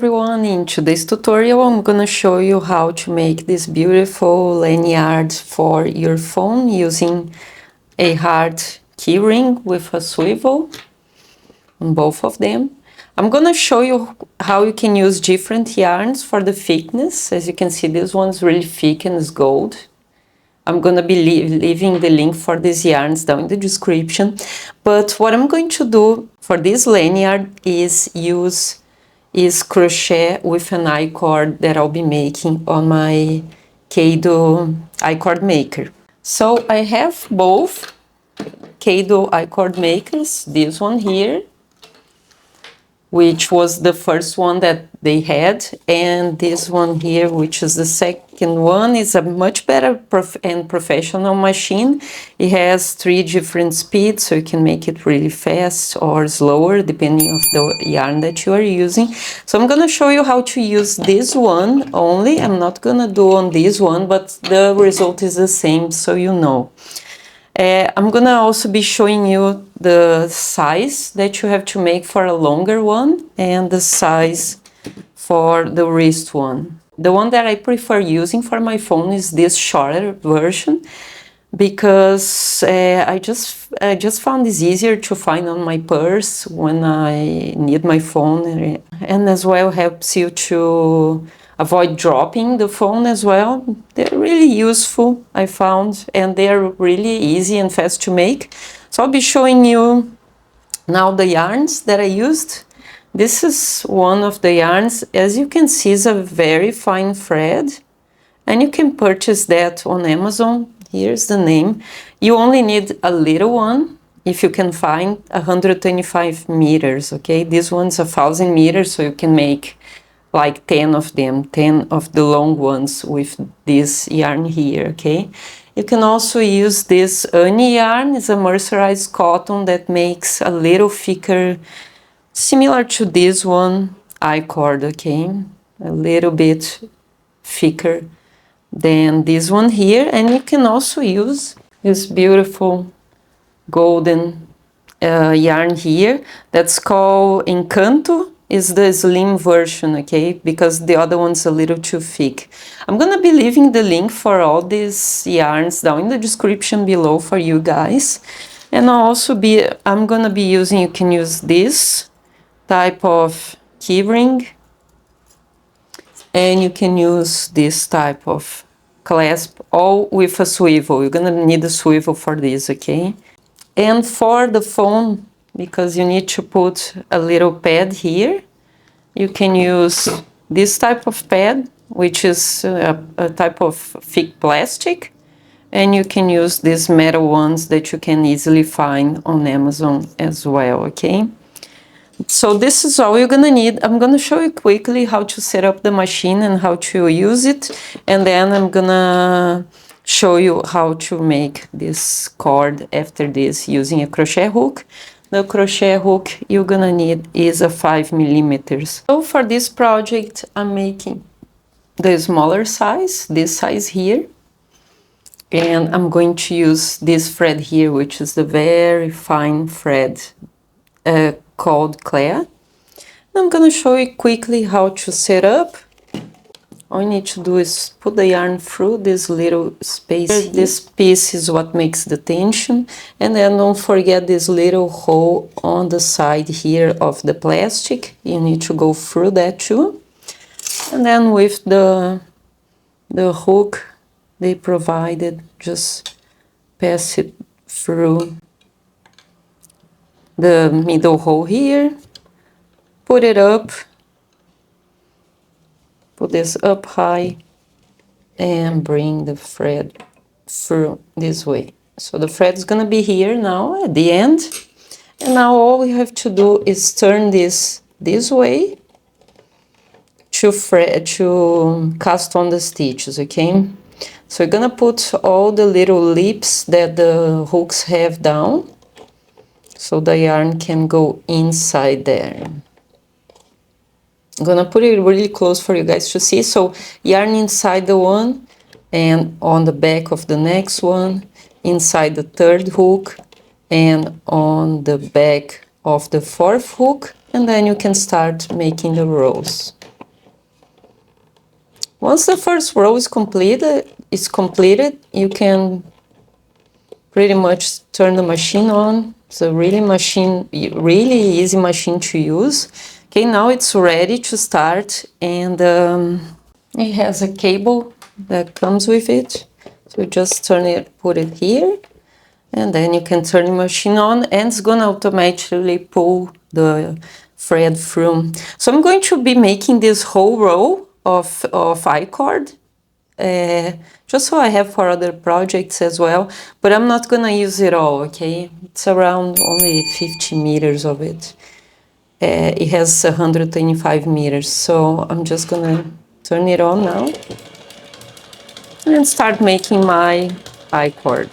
everyone, in today's tutorial I'm gonna show you how to make this beautiful lanyard for your phone using a hard keyring with a swivel on both of them. I'm gonna show you how you can use different yarns for the thickness. As you can see, this one's really thick and is gold. I'm gonna be leaving the link for these yarns down in the description. But what I'm going to do for this lanyard is crochet with an I-cord that I'll be making on my Kado I-cord maker. So I have both Kado I-cord makers, this one here, which was the first one that they had, and this one here, which is the second one. Is a much better and professional machine. It has 3 different speeds, so you can make it really fast or slower depending on the yarn that you are using. So I'm gonna show you how to use this one only. I'm not gonna do on this one, but the result is the same, so you know. I'm gonna also be showing you the size that you have to make for a longer one and the size for the wrist one. The one that I prefer using for my phone is this shorter version because I just found this easier to find on my purse when I need my phone, and as well helps you to avoid dropping the phone as well. They're really useful, I found, and they're really easy and fast to make. So I'll be showing you now the yarns that I used. This is one of the yarns. As you can see, it's a very fine thread, and you can purchase that on Amazon. Here's the name. You only need a little one, if you can find 125 meters, okay? This one's 1,000 meters, so you can make like 10 of them, 10 of the long ones with this yarn here, okay? You can also use this Uni yarn. It's a mercerized cotton that makes a little thicker, similar to this one, I-cord, okay? A little bit thicker than this one here. And you can also use this beautiful golden yarn here that's called Encanto. Is the slim version, okay, because the other one's a little too thick. I'm gonna be leaving the link for all these yarns down in the description below for you guys. And I'm gonna be using, you can use this type of keyring, and you can use this type of clasp, all with a swivel. You're gonna need a swivel for this, okay? And for the phone, because you need to put a little pad here, you can use this type of pad, which is a type of thick plastic, and you can use these metal ones that you can easily find on Amazon as well, okay? So this is all you're gonna need. I'm gonna show you quickly how to set up the machine and how to use it, and then I'm gonna show you how to make this cord after this using a crochet hook. The crochet hook you're gonna need is a 5 millimeters. So for this project, I'm making the smaller size, this size here. And I'm going to use this thread here, which is the very fine thread called Claire. I'm gonna show you quickly how to set up. All you need to do is put the yarn through this little space. This piece is what makes the tension. And then don't forget this little hole on the side here of the plastic. You need to go through that too. And then with the hook they provided, just pass it through the middle hole here. Put it up. Put this up high and bring the thread through this way. So the thread is gonna be here now at the end. And now all we have to do is turn this way to cast on the stitches, okay? So we're gonna put all the little lips that the hooks have down, so the yarn can go inside there. I'm gonna put it really close for you guys to see. So yarn inside the one, and on the back of the next one, inside the third hook, and on the back of the fourth hook, and then you can start making the rows. Once the first row is completed, you can pretty much turn the machine on. It's a really easy machine to use. Okay, now it's ready to start, and it has a cable that comes with it. So you just put it here, and then you can turn the machine on, and it's gonna automatically pull the thread through. So I'm going to be making this whole row of I-cord, just so I have for other projects as well, but I'm not gonna use it all, okay? It's around only 50 meters of it. It has 125 meters, so I'm just gonna turn it on now and start making my I-cord.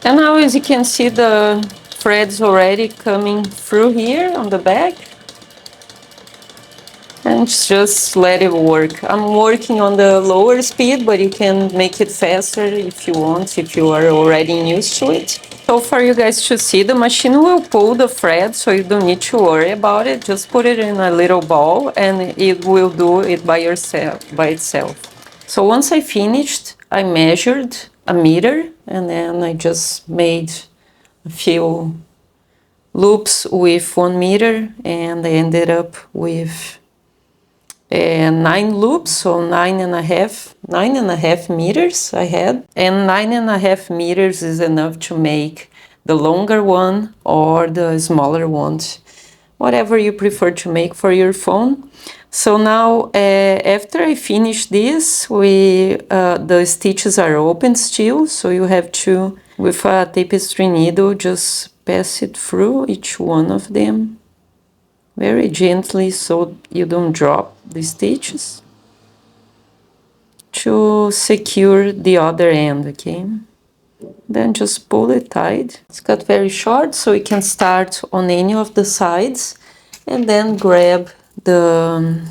And now, as you can see, the threads already coming through here on the back. And just let it work. I'm working on the lower speed, but you can make it faster if you want, if you are already used to it. So for you guys to see, the machine will pull the thread, so you don't need to worry about it. Just put it in a little ball and it will do it by itself. So once I finished, I measured a meter, and then I just made a few loops with 1 meter, and I ended up with 9 loops, so 9.5 meters I had, and 9.5 meters is enough to make the longer one or the smaller ones, whatever you prefer to make for your phone. So now, after I finish this, the stitches are open still, so you have to, with a tapestry needle, just pass it through each one of them very gently, so you don't drop the stitches, to secure the other end, okay? Then just pull it tight. It's got very short, so you can start on any of the sides and then grab the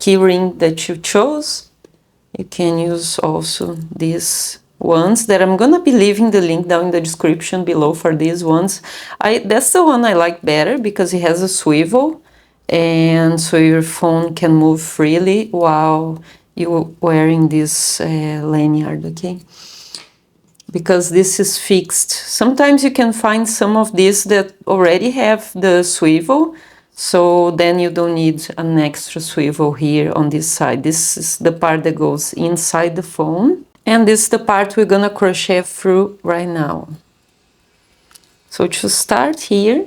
keyring that you chose. You can use also these ones that I'm gonna be leaving the link down in the description below for these ones. That's the one I like better because it has a swivel, and so your phone can move freely while you're wearing this lanyard, okay? Because this is fixed. Sometimes you can find some of these that already have the swivel, so then you don't need an extra swivel here on this side. This is the part that goes inside the phone, and this is the part we're gonna crochet through right now. So to start here,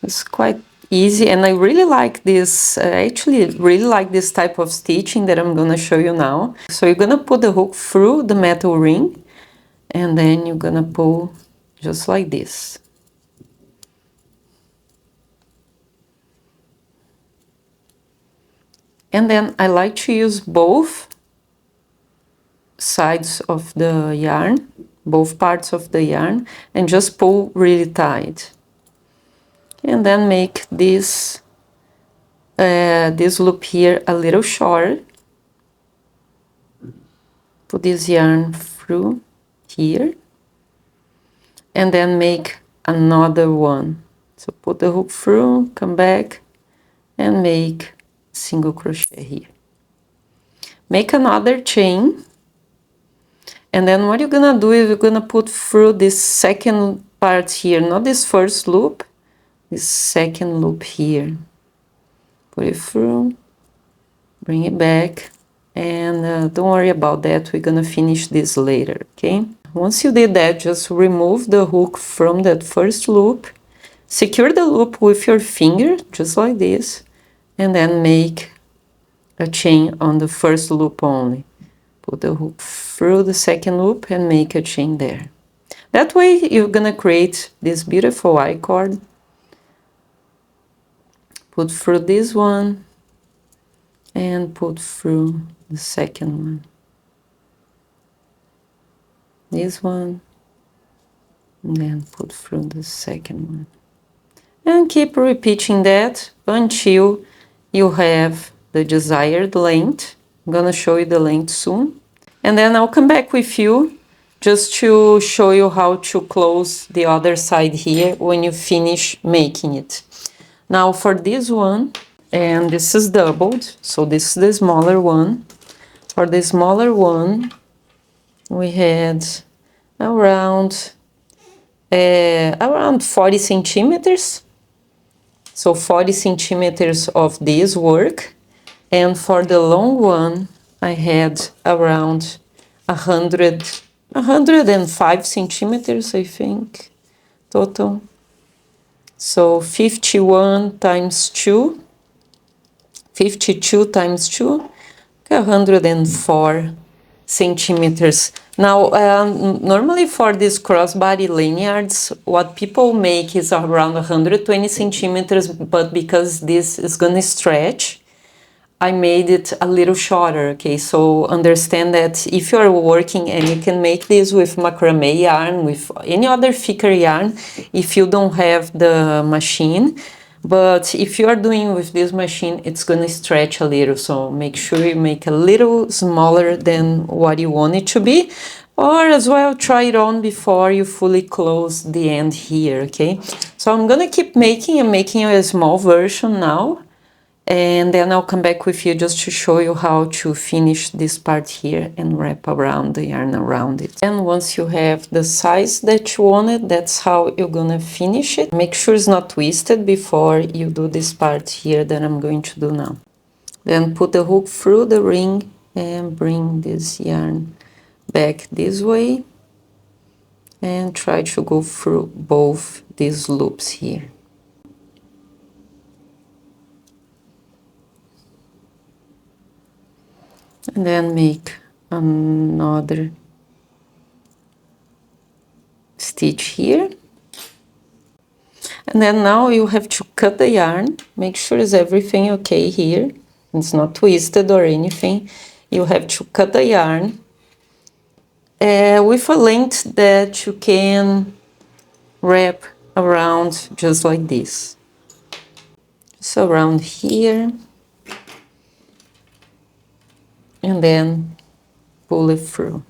it's quite easy, and I really like this, I actually really like this type of stitching that I'm gonna show you now. So you're gonna put the hook through the metal ring, and then you're gonna pull just like this. And then I like to use both sides of the yarn, both parts of the yarn, and just pull really tight. And then make this loop here a little short. Put this yarn through here, and then make another one. So put the hook through, come back, and make single crochet here. Make another chain, and then what you're gonna do is you're gonna put through this second part here, not this first loop, this second loop here. Put it through, bring it back, and don't worry about that, we're gonna finish this later, okay? Once you did that, just remove the hook from that first loop, secure the loop with your finger, just like this, and then make a chain on the first loop only. Put the hook through the second loop and make a chain there. That way you're gonna create this beautiful I-cord. Put through this one and put through the second one. This one, and then put through the second one. And keep repeating that until you have the desired length. I'm gonna show you the length soon. And then I'll come back with you just to show you how to close the other side here when you finish making it. Now for this one, and this is doubled, so this is the smaller one. For the smaller one, we had around 40 centimeters. So 40 centimeters of this work. And for the long one, I had around 105 centimeters, I think, total. So 51 times 2, 52 times 2, 104 centimeters. Now, normally for these crossbody lanyards, what people make is around 120 centimeters, but because this is gonna stretch, I made it a little shorter, okay? So understand that if you're working, and you can make this with macrame yarn, with any other thicker yarn, if you don't have the machine. But if you are doing with this machine, it's gonna stretch a little, so make sure you make a little smaller than what you want it to be, or as well try it on before you fully close the end here, okay? So I'm gonna keep making. I'm making a small version now, and then I'll come back with you just to show you how to finish this part here and wrap around the yarn around it. And once you have the size that you wanted, that's how you're gonna finish it. Make sure it's not twisted before you do this part here that I'm going to do now. Then put the hook through the ring and bring this yarn back this way and try to go through both these loops here. And then make another stitch here. And then now you have to cut the yarn. Make sure is everything okay here. It's not twisted or anything. You have to cut the yarn with a length that you can wrap around just like this. So around here. And then pull it through.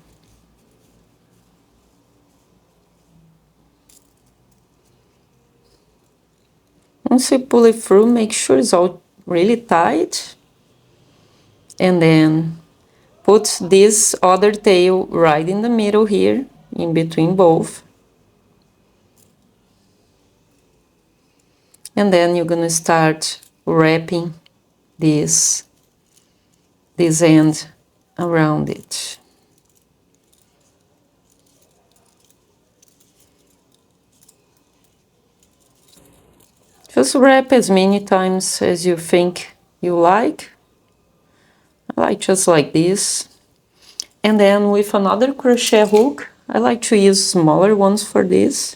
Once you pull it through, make sure it's all really tight. And then put this other tail right in the middle here, in between both. And then you're gonna start wrapping this end around it. Just wrap as many times as you think you like. I like just like this. And then with another crochet hook, I like to use smaller ones for this.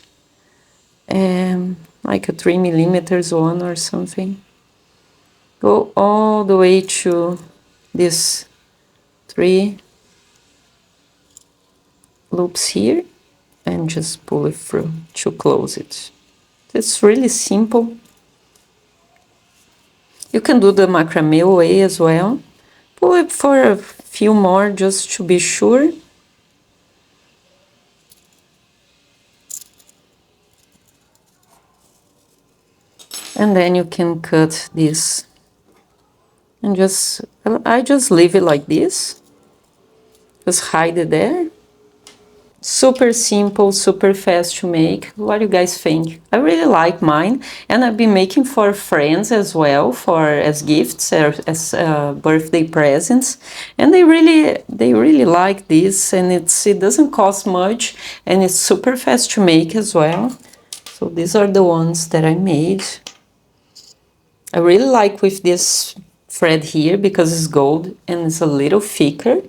Like a 3 millimeters one or something. Go all the way to this 3 loops here and just pull it through to close it. It's really simple. You can do the macrame way as well. Pull it for a few more just to be sure. And then you can cut this. And I just leave it like this. Just hide it there. Super simple, super fast to make. What do you guys think? I really like mine, and I've been making for friends as well, as gifts or as birthday presents, and they really like this, and it doesn't cost much, and it's super fast to make as well. So these are the ones that I made. I really like with this thread here because it's gold and it's a little thicker.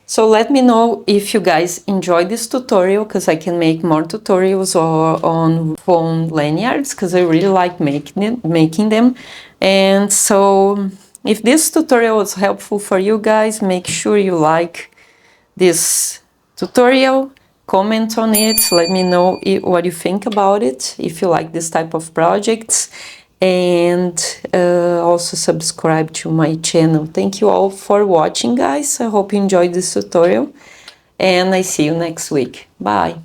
So let me know if you guys enjoyed this tutorial, because I can make more tutorials on foam lanyards, because I really like making them. And so if this tutorial was helpful for you guys, make sure you like this tutorial, comment on it, let me know what you think about it, if you like this type of projects. And also subscribe to my channel. Thank you all for watching, guys. I hope you enjoyed this tutorial, and I see you next week. Bye!